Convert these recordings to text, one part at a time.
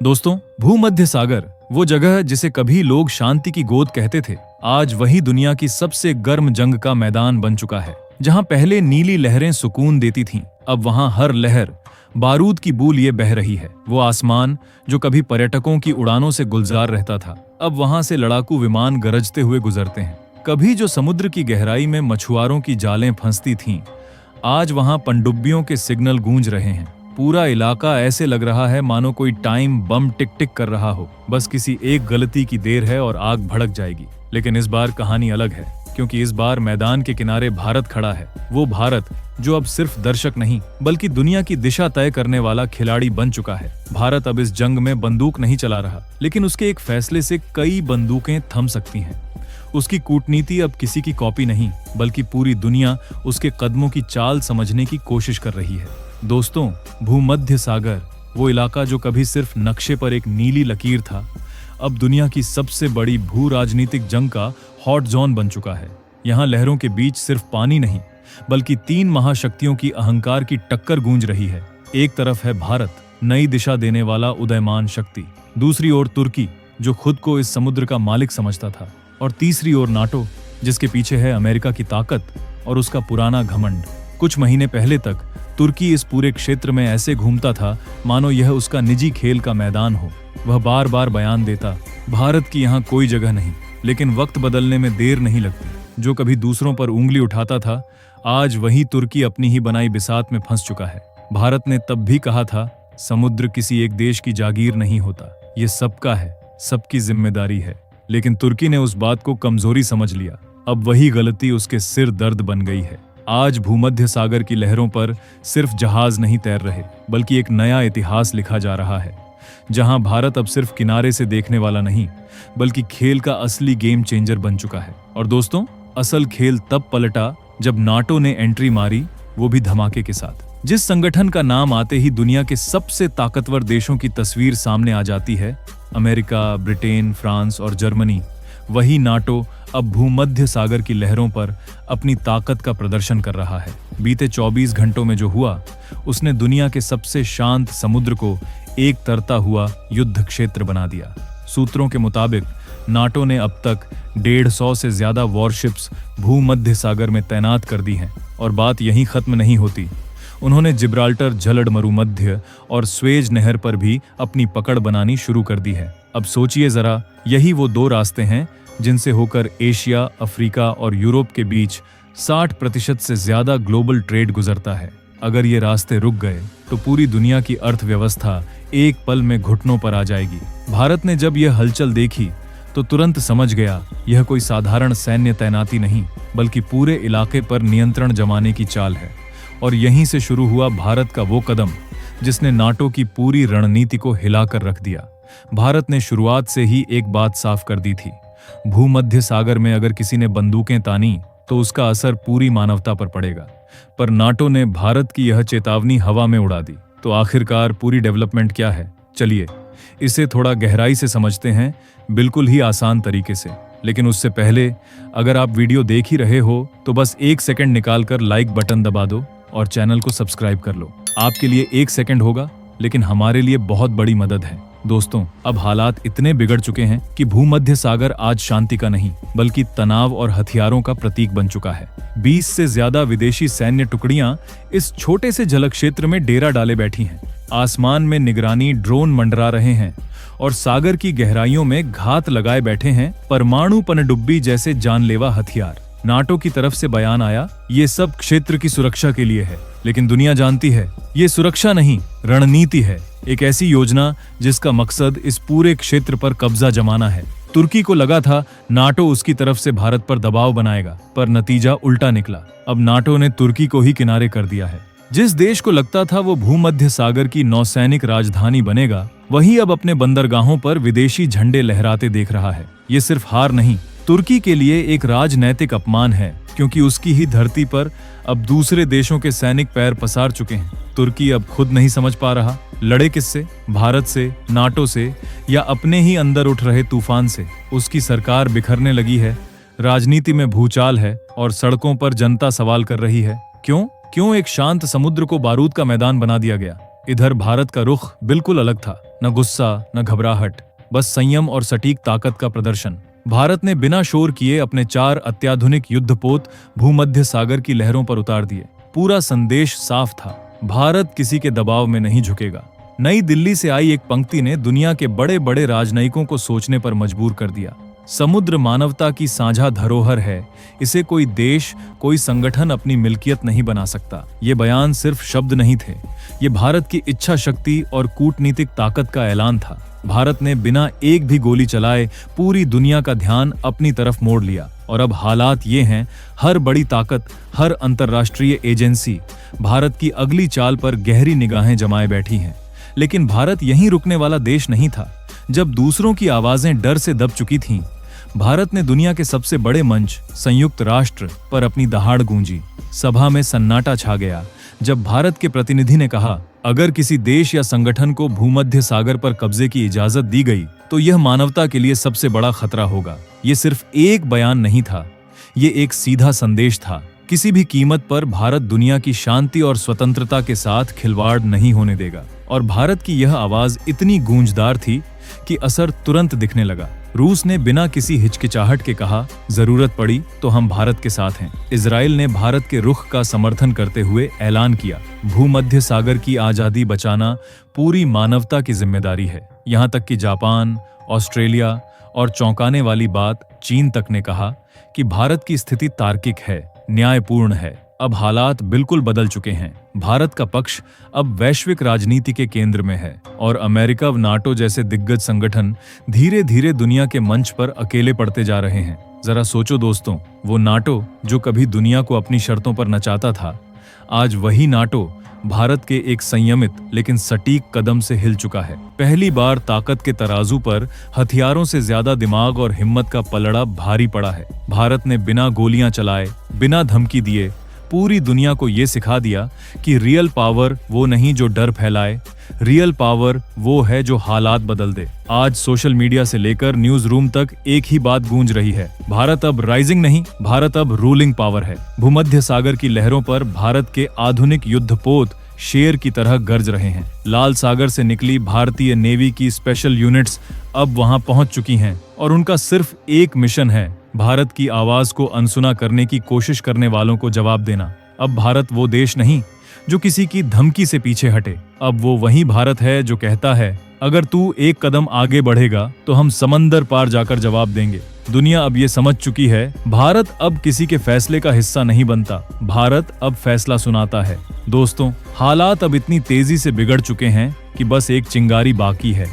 दोस्तों, भूमध्य सागर वो जगह जिसे कभी लोग शांति की गोद कहते थे, आज वही दुनिया की सबसे गर्म जंग का मैदान बन चुका है। जहां पहले नीली लहरें सुकून देती थीं, अब वहां हर लहर बारूद की बूंद ये बह रही है। वो आसमान जो कभी पर्यटकों की उड़ानों से गुलजार रहता था, अब वहां से लड़ाकू विमान गरजते हुए गुजरते हैं। कभी जो समुद्र की गहराई में मछुआरों की जालें फंसती थीं, आज वहां पनडुब्बियों के सिग्नल गूंज रहे हैं। पूरा इलाका ऐसे लग रहा है मानो कोई टाइम बम टिक टिक कर रहा हो। बस किसी एक गलती की देर है और आग भड़क जाएगी। लेकिन इस बार कहानी अलग है, क्योंकि इस बार मैदान के किनारे भारत खड़ा है। वो भारत जो अब सिर्फ दर्शक नहीं, बल्कि दुनिया की दिशा तय करने वाला खिलाड़ी बन चुका है। भारत अब इस जंग में बंदूक नहीं चला रहा, लेकिन उसके एक फैसले से कई बंदूकें थम सकती हैं। उसकी कूटनीति अब किसी की कॉपी नहीं, बल्कि पूरी दुनिया उसके कदमों की चाल समझने की कोशिश कर रही है। दोस्तों, भूमध्य सागर वो इलाका जो कभी सिर्फ नक्शे पर एक नीली लकीर था, अब दुनिया की सबसे बड़ी भू राजनीतिक जंग का हॉट जोन बन चुका है। यहाँ लहरों के बीच सिर्फ पानी नहीं, बल्कि तीन महाशक्तियों की अहंकार की टक्कर गूंज रही है। एक तरफ है भारत, नई दिशा देने वाला उदयमान शक्ति। दूसरी ओर तुर्की, जो खुद को इस समुद्र का मालिक समझता था। और तीसरी ओर नाटो, जिसके पीछे है अमेरिका की ताकत और उसका पुराना घमंड। कुछ महीने पहले तक तुर्की इस पूरे क्षेत्र में ऐसे घूमता था मानो यह उसका निजी खेल का मैदान हो। वह बार बार बयान देता, भारत की यहाँ कोई जगह नहीं। लेकिन वक्त बदलने में देर नहीं लगती। जो कभी दूसरों पर उंगली उठाता था, आज वही तुर्की अपनी ही बनाई बिसात में फंस चुका है। भारत ने तब भी कहा था, समुद्र किसी एक देश की जागीर नहीं होता, ये सबका है, सबकी जिम्मेदारी है। लेकिन तुर्की ने उस बात को कमजोरी समझ लिया। अब वही गलती उसके सिर दर्द बन गई है। आज भूमध्य सागर की लहरों पर सिर्फ जहाज नहीं तैर रहे, बल्कि एक नया इतिहास लिखा जा रहा है, जहां भारत अब सिर्फ किनारे से देखने वाला नहीं, बल्कि खेल का असली गेम चेंजर बन चुका है। और दोस्तों, असल खेल तब पलटा जब नाटो ने एंट्री मारी, वो भी धमाके के साथ। जिस संगठन का नाम आते ही दुनिया के सबसे ताकतवर देशों की तस्वीर सामने आ जाती है, अमेरिका, ब्रिटेन, फ्रांस और जर्मनी, वही नाटो अब भूमध्य सागर की लहरों पर अपनी ताकत का प्रदर्शन कर रहा है। बीते 24 घंटों में जो हुआ, उसने दुनिया के सबसे शांत समुद्र को एक तरता हुआ युद्ध क्षेत्र बना दिया। सूत्रों के मुताबिक नाटो ने अब तक 150 से ज्यादा वॉरशिप्स भूमध्य सागर में तैनात कर दी हैं। और बात यहीं खत्म नहीं होती। उन्होंने जिब्राल्टर जलद मरुमध्य और स्वेज नहर पर भी अपनी पकड़ बनानी शुरू कर दी है। अब सोचिए जरा, यही वो दो रास्ते हैं जिनसे होकर एशिया, अफ्रीका और यूरोप के बीच 60% से ज्यादा ग्लोबल ट्रेड गुजरता है। अगर ये रास्ते रुक गए तो पूरी दुनिया की अर्थव्यवस्था एक पल में घुटनों पर आ जाएगी। भारत ने जब यह हलचल देखी तो तुरंत समझ गया, यह कोई साधारण सैन्य तैनाती नहीं, बल्कि पूरे इलाके पर नियंत्रण जमाने की चाल है। और यहीं से शुरू हुआ भारत का वो कदम जिसने नाटो की पूरी रणनीति को हिलाकर रख दिया। भारत ने शुरुआत से ही एक बात साफ कर दी थी, भूमध्य सागर में अगर किसी ने बंदूकें तानी तो उसका असर पूरी मानवता पर पड़ेगा। पर नाटो ने भारत की यह चेतावनी हवा में उड़ा दी। तो आखिरकार पूरी डेवलपमेंट क्या है? चलिए इसे थोड़ा गहराई से समझते हैं, बिल्कुल ही आसान तरीके से। लेकिन उससे पहले, अगर आप वीडियो देख ही रहे हो तो बस 1 सेकंड निकालकर लाइक बटन दबा दो और चैनल को सब्सक्राइब कर लो। आपके लिए 1 सेकंड होगा, लेकिन हमारे लिए बहुत बड़ी मदद है। दोस्तों, अब हालात इतने बिगड़ चुके हैं कि भूमध्य सागर आज शांति का नहीं, बल्कि तनाव और हथियारों का प्रतीक बन चुका है। 20 से ज्यादा विदेशी सैन्य टुकड़ियां इस छोटे से जल क्षेत्र में डेरा डाले बैठी हैं। आसमान में निगरानी ड्रोन मंडरा रहे हैं और सागर की गहराइयों में घात लगाए बैठे हैं परमाणु पनडुब्बी जैसे जानलेवा हथियार। नाटो की तरफ से बयान आया, ये सब क्षेत्र की सुरक्षा के लिए है। लेकिन दुनिया जानती है, ये सुरक्षा नहीं, रणनीति है। एक ऐसी योजना जिसका मकसद इस पूरे क्षेत्र पर कब्जा जमाना है। तुर्की को लगा था नाटो उसकी तरफ से भारत पर दबाव बनाएगा, पर नतीजा उल्टा निकला। अब नाटो ने तुर्की को ही किनारे कर दिया है। जिस देश को लगता था वो भूमध्य सागर की नौसैनिक राजधानी बनेगा, वही अब अपने बंदरगाहों पर विदेशी झंडे लहराते देख रहा है। ये सिर्फ हार नहीं, तुर्की के लिए एक राजनैतिक अपमान है, क्योंकि उसकी ही धरती पर अब दूसरे देशों के सैनिक पैर पसार चुके हैं। तुर्की अब खुद नहीं समझ पा रहा, लड़े किससे, भारत से, नाटो से, या अपने ही अंदर उठ रहे तूफान से। उसकी सरकार बिखरने लगी है, राजनीति में भूचाल है और सड़कों पर जनता सवाल कर रही है, क्यों एक शांत समुद्र को बारूद का मैदान बना दिया गया। इधर भारत का रुख बिल्कुल अलग था। न गुस्सा न घबराहट, बस संयम और सटीक ताकत का प्रदर्शन। भारत ने बिना शोर किए अपने 4 अत्याधुनिक युद्धपोत भूमध्य सागर की लहरों पर उतार दिए। पूरा संदेश साफ था, भारत किसी के दबाव में नहीं झुकेगा। नई दिल्ली से आई एक पंक्ति ने दुनिया के बड़े बड़े राजनयिकों को सोचने पर मजबूर कर दिया। समुद्र मानवता की साझा धरोहर है, इसे कोई देश, कोई संगठन अपनी मिल्कियत नहीं बना सकता। ये बयान सिर्फ शब्द नहीं थे, ये भारत की इच्छा शक्ति और कूटनीतिक ताकत का ऐलान था। भारत ने बिना एक भी गोली चलाए पूरी दुनिया का ध्यान अपनी तरफ मोड़ लिया। और अब हालात ये हैं, हर बड़ी ताकत, हर अंतर्राष्ट्रीय एजेंसी भारत की अगली चाल पर गहरी निगाहें जमाए बैठी हैं। लेकिन भारत यहीं रुकने वाला देश नहीं था। जब दूसरों की आवाजें डर से दब चुकी थीं, भारत ने दुनिया के सबसे बड़े मंच संयुक्त राष्ट्र पर अपनी दहाड़ गूंजी। सभा में सन्नाटा छा गया जब भारत के प्रतिनिधि ने कहा, अगर किसी देश या संगठन को भूमध्य सागर पर कब्जे की इजाजत दी गई तो यह मानवता के लिए सबसे बड़ा खतरा होगा। ये सिर्फ एक बयान नहीं था, ये एक सीधा संदेश था। किसी भी कीमत पर भारत दुनिया की शांति और स्वतंत्रता के साथ खिलवाड़ नहीं होने देगा। और भारत की यह आवाज इतनी गूंजदार थी कि असर तुरंत दिखने लगा। रूस ने बिना किसी हिचकिचाहट के कहा, जरूरत पड़ी तो हम भारत के साथ हैं। इजराइल ने भारत के रुख का समर्थन करते हुए ऐलान किया, भूमध्य सागर की आजादी बचाना पूरी मानवता की जिम्मेदारी है। यहाँ तक कि जापान, ऑस्ट्रेलिया और चौंकाने वाली बात चीन तक ने कहा कि भारत की स्थिति तार्किक है, न्यायपूर्ण है। अब हालात बिल्कुल बदल चुके हैं। भारत का पक्ष अब वैश्विक राजनीति के केंद्र में है और अमेरिका व नाटो जैसे दिग्गज संगठन धीरे धीरे दुनिया के मंच पर अकेले पड़ते जा रहे हैं। जरा सोचो दोस्तों, वो नाटो जो कभी दुनिया को अपनी शर्तों पर नचाता था, आज वही नाटो भारत के एक संयमित लेकिन सटीक कदम से हिल चुका है। पहली बार ताकत के तराजू पर हथियारों से ज्यादा दिमाग और हिम्मत का पलड़ा भारी पड़ा है। भारत ने बिना गोलियां चलाए, बिना धमकी दिए पूरी दुनिया को ये सिखा दिया कि रियल पावर वो नहीं जो डर फैलाए, रियल पावर वो है जो हालात बदल दे। आज सोशल मीडिया से लेकर न्यूज रूम तक एक ही बात गूंज रही है, भारत अब राइजिंग नहीं, भारत अब रूलिंग पावर है। भूमध्य सागर की लहरों पर भारत के आधुनिक युद्धपोत शेर की तरह गरज रहे हैं। लाल सागर से निकली भारतीय नेवी की स्पेशल यूनिट्स अब वहां पहुंच चुकी हैं और उनका सिर्फ एक मिशन है, भारत की आवाज को अनसुना करने की कोशिश करने वालों को जवाब देना। अब भारत वो देश नहीं जो किसी की धमकी से पीछे हटे, अब वो वही भारत है जो कहता है, अगर तू एक कदम आगे बढ़ेगा तो हम समंदर पार जाकर जवाब देंगे। दुनिया अब ये समझ चुकी है, भारत अब किसी के फैसले का हिस्सा नहीं बनता, भारत अब फैसला सुनाता है। दोस्तों, हालात अब इतनी तेजी से बिगड़ चुके हैं कि बस एक चिंगारी बाकी है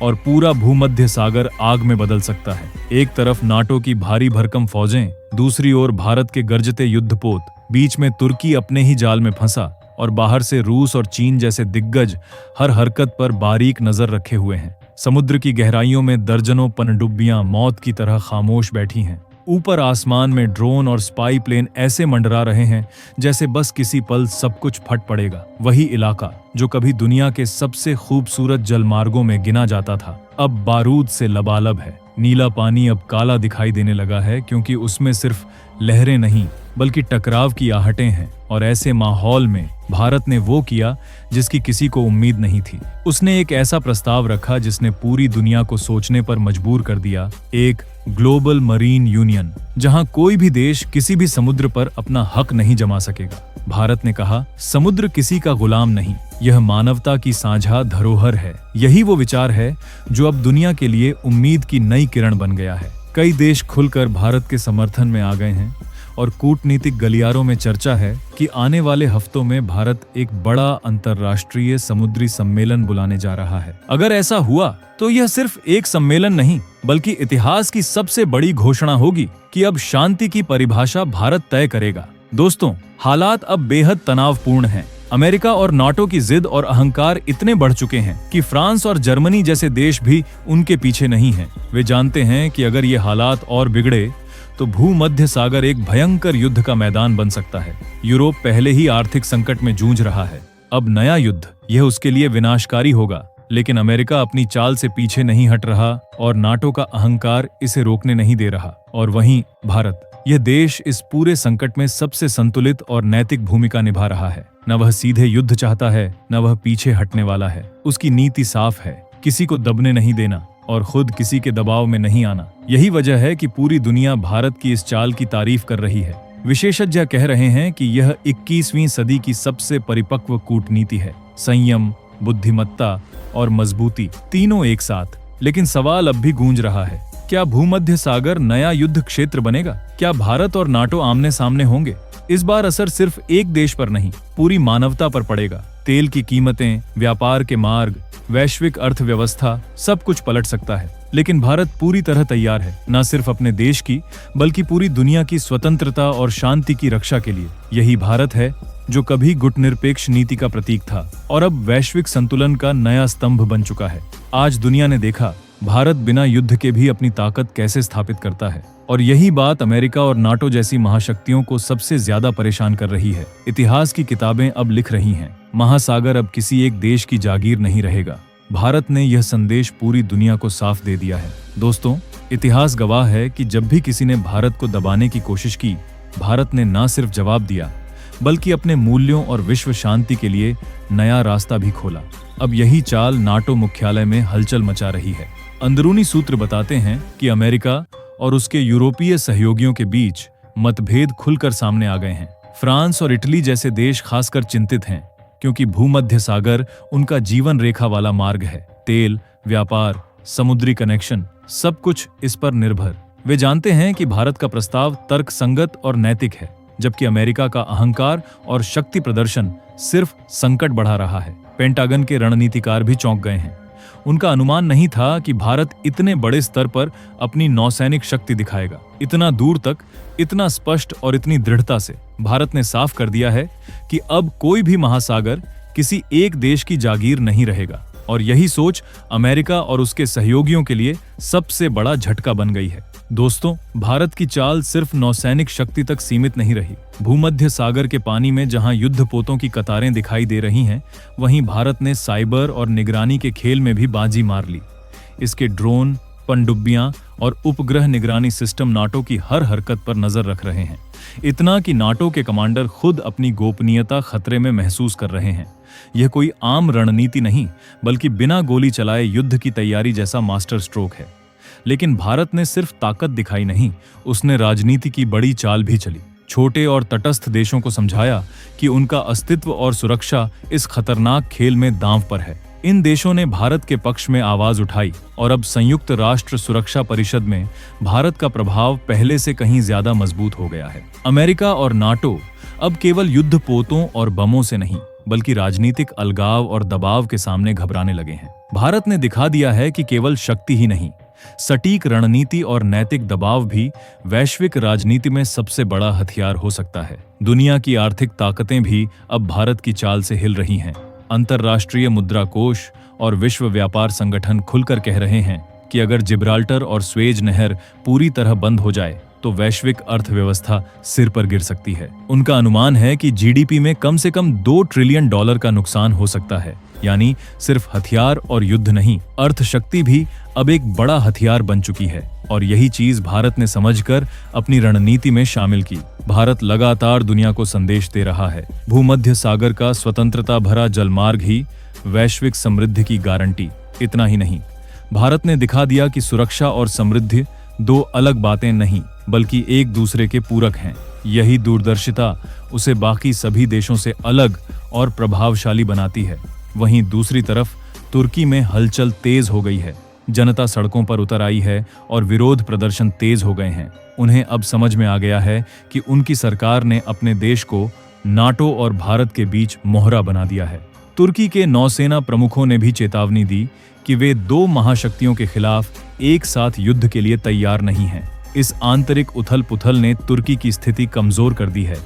और पूरा भूमध्य सागर आग में बदल सकता है। एक तरफ नाटो की भारी भरकम फौजें, दूसरी ओर भारत के गरजते युद्धपोत, बीच में तुर्की अपने ही जाल में फंसा और बाहर से रूस और चीन जैसे दिग्गज हर हरकत पर बारीक नजर रखे हुए हैं। समुद्र की गहराइयों में दर्जनों पनडुब्बियां मौत की तरह खामोश बैठी हैं। ऊपर आसमान में ड्रोन और स्पाई प्लेन ऐसे मंडरा रहे हैं जैसे बस किसी पल सब कुछ फट पड़ेगा। वही इलाका जो कभी दुनिया के सबसे खूबसूरत जलमार्गों में गिना जाता था, अब बारूद से लबालब है। नीला पानी अब काला दिखाई देने लगा है क्योंकि उसमें सिर्फ लहरें नहीं बल्कि टकराव की आहटें हैं। और ऐसे माहौल में भारत ने वो किया जिसकी किसी को उम्मीद नहीं थी। उसने एक ऐसा प्रस्ताव रखा जिसने पूरी दुनिया को सोचने पर मजबूर कर दिया, एक ग्लोबल मरीन यूनियन, जहां कोई भी देश किसी भी समुद्र पर अपना हक नहीं जमा सकेगा। भारत ने कहा, समुद्र किसी का गुलाम नहीं, यह मानवता की साझा धरोहर है। यही वो विचार है जो अब दुनिया के लिए उम्मीद की नई किरण बन गया है। कई देश खुलकर भारत के समर्थन में आ गए हैं और कूटनीतिक गलियारों में चर्चा है कि आने वाले हफ्तों में भारत एक बड़ा अंतर्राष्ट्रीय समुद्री सम्मेलन बुलाने जा रहा है। अगर ऐसा हुआ तो यह सिर्फ एक सम्मेलन नहीं बल्कि इतिहास की सबसे बड़ी घोषणा होगी कि अब शांति की परिभाषा भारत तय करेगा। दोस्तों, हालात अब बेहद तनावपूर्ण हैं। अमेरिका और नाटो की जिद और अहंकार इतने बढ़ चुके हैं कि फ्रांस और जर्मनी जैसे देश भी उनके पीछे नहीं हैं। वे जानते हैं कि अगर ये हालात और बिगड़े तो भूमध्य सागर एक भयंकर युद्ध का मैदान बन सकता है। यूरोप पहले ही आर्थिक संकट में जूझ रहा है, अब नया युद्ध, यह उसके लिए विनाशकारी होगा। लेकिन अमेरिका अपनी चाल से पीछे नहीं हट रहा और नाटो का अहंकार इसे रोकने नहीं दे रहा। और वहीं भारत, यह देश इस पूरे संकट में सबसे संतुलित और नैतिक भूमिका निभा रहा है। न वह सीधे युद्ध चाहता है, न वह पीछे हटने वाला है। उसकी नीति साफ है किसी को दबने नहीं देना और खुद किसी के दबाव में नहीं आना। यही वजह है कि पूरी दुनिया भारत की इस चाल की तारीफ कर रही है। विशेषज्ञ कह रहे हैं कि यह 21वीं सदी की सबसे परिपक्व कूटनीति है। संयम, बुद्धिमत्ता और मजबूती तीनों एक साथ। लेकिन सवाल अब भी गूंज रहा है, क्या भूमध्य सागर नया युद्ध क्षेत्र बनेगा? क्या भारत और नाटो आमने सामने होंगे? इस बार असर सिर्फ एक देश पर नहीं, पूरी मानवता पर पड़ेगा। तेल की कीमतें, व्यापार के मार्ग, वैश्विक अर्थव्यवस्था, सब कुछ पलट सकता है। लेकिन भारत पूरी तरह तैयार है, न सिर्फ अपने देश की बल्कि पूरी दुनिया की स्वतंत्रता और शांति की रक्षा के लिए। यही भारत है जो कभी गुटनिरपेक्ष नीति का प्रतीक था और अब वैश्विक संतुलन का नया स्तंभ बन चुका है। आज दुनिया ने देखा भारत बिना युद्ध के भी अपनी ताकत कैसे स्थापित करता है, और यही बात अमेरिका और नाटो जैसी महाशक्तियों को सबसे ज्यादा परेशान कर रही है। इतिहास की किताबें अब लिख रही हैं, महासागर अब किसी एक देश की जागीर नहीं रहेगा। भारत ने यह संदेश पूरी दुनिया को साफ दे दिया है। दोस्तों, इतिहास गवाह है कि जब भी किसी ने भारत को दबाने की कोशिश की, भारत ने न सिर्फ जवाब दिया बल्कि अपने मूल्यों और विश्व शांति के लिए नया रास्ता भी खोला। अब यही चाल नाटो मुख्यालय में हलचल मचा रही है। अंदरूनी सूत्र बताते हैं कि अमेरिका और उसके यूरोपीय सहयोगियों के बीच मतभेद खुलकर सामने आ गए हैं। फ्रांस और इटली जैसे देश खासकर चिंतित हैं, क्योंकि भूमध्य सागर उनका जीवन रेखा वाला मार्ग है। तेल, व्यापार, समुद्री कनेक्शन, सब कुछ इस पर निर्भर। वे जानते हैं कि भारत का प्रस्ताव तर्कसंगत और नैतिक है, जबकि अमेरिका का अहंकार और शक्ति प्रदर्शन सिर्फ संकट बढ़ा रहा है। पेंटागन के रणनीतिकार भी चौंक गए हैं। उनका अनुमान नहीं था कि भारत इतने बड़े स्तर पर अपनी नौसैनिक शक्ति दिखाएगा। इतना दूर तक, इतना स्पष्ट और इतनी दृढ़ता से भारत ने साफ कर दिया है कि अब कोई भी महासागर किसी एक देश की जागीर नहीं रहेगा। और यही सोच अमेरिका और उसके सहयोगियों के लिए सबसे बड़ा झटका बन गई है। दोस्तों, भारत की चाल सिर्फ नौसैनिक शक्ति तक सीमित नहीं रही। भूमध्य सागर के पानी में जहां युद्धपोतों की कतारें दिखाई दे रही हैं, वहीं भारत ने साइबर और निगरानी के खेल में भी बाजी मार ली। इसके ड्रोन, पनडुब्बियां और उपग्रह निगरानी सिस्टम नाटो की हर हरकत पर नजर रख रहे हैं। इतना कि नाटो के कमांडर खुद अपनी गोपनीयता खतरे में महसूस कर रहे हैं। यह कोई आम रणनीति नहीं, बल्कि बिना गोली चलाए युद्ध की तैयारी जैसा मास्टर स्ट्रोक है। लेकिन भारत ने सिर्फ ताकत दिखाई नहीं, उसने राजनीति की बड़ी चाल भी चली। छोटे और तटस्थ देशों को समझाया कि उनका अस्तित्व और सुरक्षा इस खतरनाक खेल में दांव पर है। इन देशों ने भारत के पक्ष में आवाज उठाई और अब संयुक्त राष्ट्र सुरक्षा परिषद में भारत का प्रभाव पहले से कहीं ज्यादा मजबूत हो गया है। अमेरिका और नाटो अब केवल युद्धपोतों और बमों से नहीं, बल्कि राजनीतिक अलगाव और दबाव के सामने घबराने लगे हैं। भारत ने दिखा दिया है कि केवल शक्ति ही नहीं, सटीक रणनीति और नैतिक दबाव भी वैश्विक राजनीति में सबसे बड़ा हथियार हो सकता है। दुनिया की आर्थिक ताकतें भी अब भारत की चाल से हिल रही हैं। अंतर्राष्ट्रीय मुद्रा कोष और विश्व व्यापार संगठन खुलकर कह रहे हैं कि अगर जिब्राल्टर और स्वेज नहर पूरी तरह बंद हो जाए तो वैश्विक अर्थव्यवस्था सिर पर गिर सकती है। उनका अनुमान है कि जीडीपी में कम से कम $2 ट्रिलियन का नुकसान हो सकता है। यानी सिर्फ हथियार और युद्ध नहीं, अर्थशक्ति भी अब एक बड़ा हथियार बन चुकी है। और यही चीज भारत ने समझकर अपनी रणनीति में शामिल की। भारत लगातार दुनिया को संदेश दे रहा है, भूमध्य सागर का स्वतंत्रता भरा जलमार्ग ही वैश्विक समृद्धि की गारंटी। इतना ही नहीं, भारत ने दिखा दिया कि सुरक्षा और समृद्धि दो अलग बातें नहीं, बल्कि एक दूसरे के पूरक हैं। यही दूरदर्शिता उसे बाकी सभी देशों से अलग और प्रभावशाली बनाती है। वहीं दूसरी तरफ तुर्की में हलचल तेज हो गई है। जनता सड़कों पर उतर आई है और विरोध प्रदर्शन तेज हो गए हैं। उन्हें अब समझ में आ गया है कि उनकी सरकार ने अपने देश को नाटो और भारत के बीच मोहरा बना दिया है। तुर्की के नौसेना प्रमुखों ने भी चेतावनी दी कि वे दो महाशक्तियों के खिलाफ एक साथ युद्ध के लिए तैयार नहीं हैं। इस आंतरिक उथल-पुथल ने तुर्की की स्थिति कमजोर कर दी है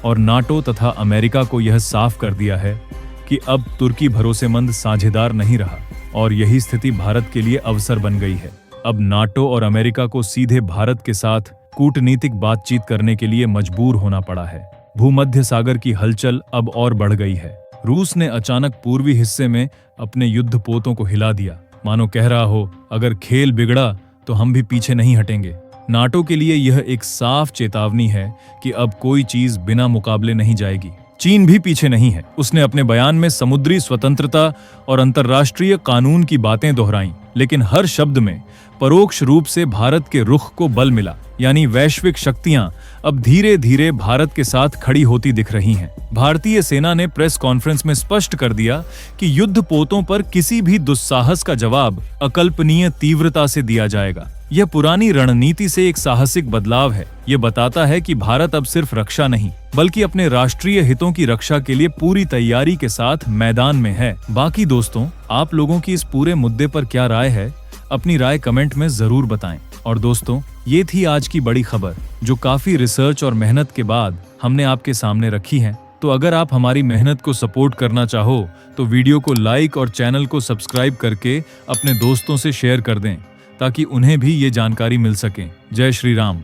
और नाटो तथा अमेरिका को यह साफ कर दिया है कि अब तुर्की भरोसेमंद साझेदार नहीं रहा, और यही स्थिति भारत के लिए अवसर बन गई है। अब नाटो और अमेरिका को सीधे भारत के साथ कूटनीतिक बातचीत करने के लिए मजबूर होना पड़ा है। भूमध्य सागर की हलचल अब और बढ़ गई है। रूस ने अचानक पूर्वी हिस्से में अपने युद्धपोतों को हिला दिया, मानो कह रहा हो, अगर खेल बिगड़ा तो हम भी पीछे नहीं हटेंगे। नाटो के लिए यह एक साफ चेतावनी है कि अब कोई चीज बिना मुकाबले नहीं जाएगी। चीन भी पीछे नहीं है। उसने अपने बयान में समुद्री स्वतंत्रता और अंतर्राष्ट्रीय कानून की बातें दोहराईं, लेकिन हर शब्द में परोक्ष रूप से भारत के रुख को बल मिला। यानी वैश्विक शक्तियां अब धीरे धीरे भारत के साथ खड़ी होती दिख रही हैं। भारतीय सेना ने प्रेस कॉन्फ्रेंस में स्पष्ट कर दिया कि युद्धपोतों पर किसी भी दुस्साहस का जवाब अकल्पनीय तीव्रता से दिया जाएगा। यह पुरानी रणनीति से एक साहसिक बदलाव है। यह बताता है कि भारत अब सिर्फ रक्षा नहीं, बल्कि अपने राष्ट्रीय हितों की रक्षा के लिए पूरी तैयारी के साथ मैदान में है। बाकी दोस्तों, आप लोगों की इस पूरे मुद्दे पर क्या राय है? अपनी राय कमेंट में जरूर बताएं। और दोस्तों, ये थी आज की बड़ी खबर, जो काफी रिसर्च और मेहनत के बाद हमने आपके सामने रखी है। तो अगर आप हमारी मेहनत को सपोर्ट करना चाहो तो वीडियो को लाइक और चैनल को सब्सक्राइब करके अपने दोस्तों से शेयर कर दें, ताकि उन्हें भी ये जानकारी मिल सके। जय श्री राम।